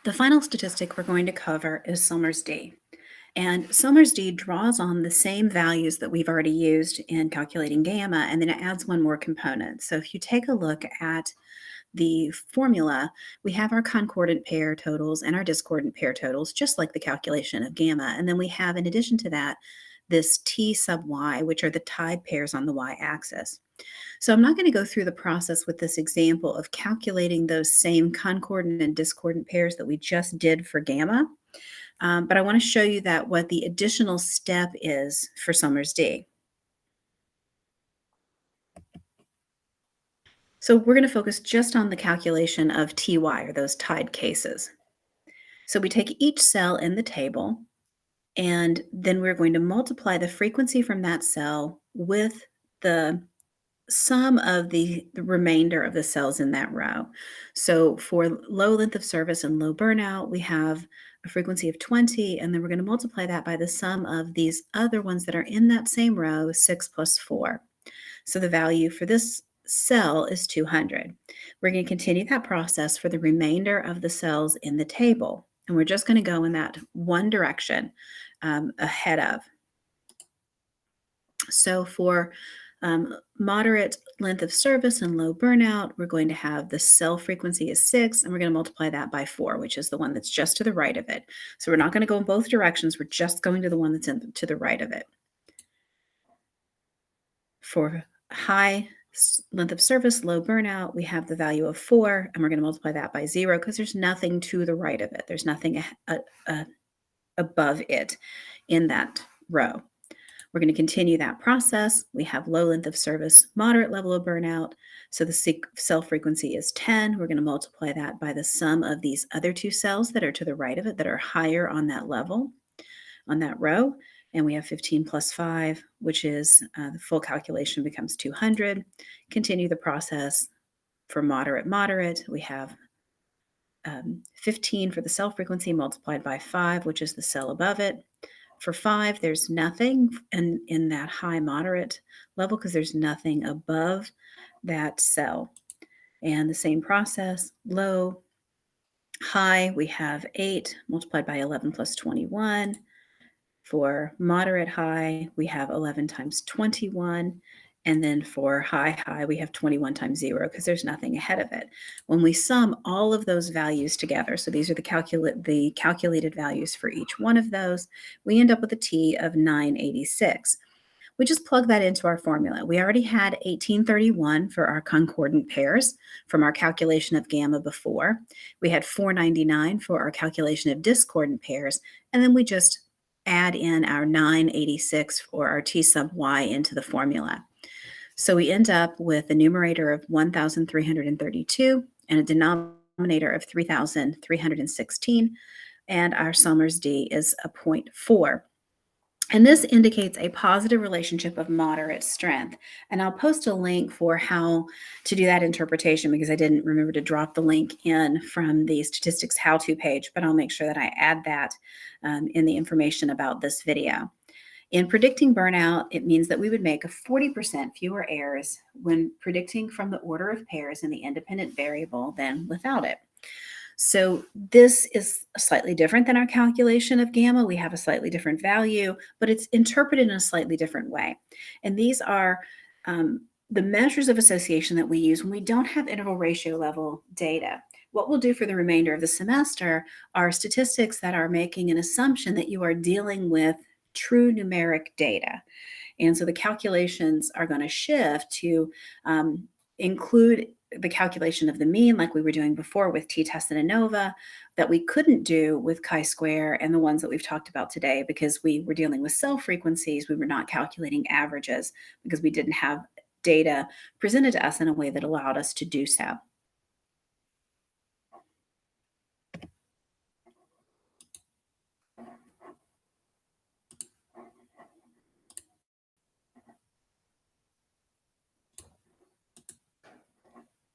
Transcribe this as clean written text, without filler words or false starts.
The final statistic we're going to cover is Summers D. And Summers D draws on the same values that we've already used in calculating gamma, and then it adds one more component. So if you take a look at the formula, we have our concordant pair totals and our discordant pair totals, just like the calculation of gamma. And then we have, in addition to that, this T sub y, which are the tied pairs on the y-axis. So I'm not going to go through the process with this example of calculating those same concordant and discordant pairs that we just did for gamma, but I want to show you that what the additional step is for Summers D. So we're going to focus just on the calculation of TY, or those tied cases. So we take each cell in the table, and then we're going to multiply the frequency from that cell with the sum of the remainder of the cells in that row. So for low length of service and low burnout, we have a frequency of 20, and then we're going to multiply that by the sum of these other ones that are in that same row, 6 plus 4. So the value for this cell is 200. We're going to continue that process for the remainder of the cells in the table, and we're just going to go in that one direction ahead of. So for moderate length of service and low burnout, we're going to have the cell frequency is 6, and we're going to multiply that by 4, which is the one that's just to the right of it. So we're not going to go in both directions. We're just going to the one that's to the right of it. For high length of service, low burnout, we have the value of 4, and we're going to multiply that by 0 because there's nothing to the right of it. There's nothing above it in that row. We're going to continue that process. We have low length of service, moderate level of burnout. So the cell frequency is 10. We're going to multiply that by the sum of these other two cells that are to the right of it that are higher on that level, on that row. And we have 15 plus 5, which is the full calculation becomes 200. Continue the process for moderate. We have 15 for the cell frequency multiplied by 5, which is the cell above it. For 5, there's nothing in that high moderate level because there's nothing above that cell. And the same process, low, high, we have 8 multiplied by 11 plus 21. For moderate high, we have 11 times 21. And then for high, we have 21 times 0 because there's nothing ahead of it. When we sum all of those values together, so these are the calculated values for each one of those, we end up with a T of 986. We just plug that into our formula. We already had 1831 for our concordant pairs from our calculation of gamma before. We had 499 for our calculation of discordant pairs, and then we just add in our 986 or our T sub y into the formula. So we end up with a numerator of 1,332 and a denominator of 3,316, and our Summers D is a 0.4. And this indicates a positive relationship of moderate strength. And I'll post a link for how to do that interpretation because I didn't remember to drop the link in from the statistics how-to page, but I'll make sure that I add that in the information about this video. In predicting burnout, it means that we would make 40% fewer errors when predicting from the order of pairs in the independent variable than without it. So this is slightly different than our calculation of gamma. We have a slightly different value, but it's interpreted in a slightly different way. And these are the measures of association that we use when we don't have interval ratio level data. What we'll do for the remainder of the semester are statistics that are making an assumption that you are dealing with true numeric data. And so the calculations are going to shift to include the calculation of the mean like we were doing before with t-test and ANOVA that we couldn't do with chi-square and the ones that we've talked about today because we were dealing with cell frequencies. We were not calculating averages because we didn't have data presented to us in a way that allowed us to do so.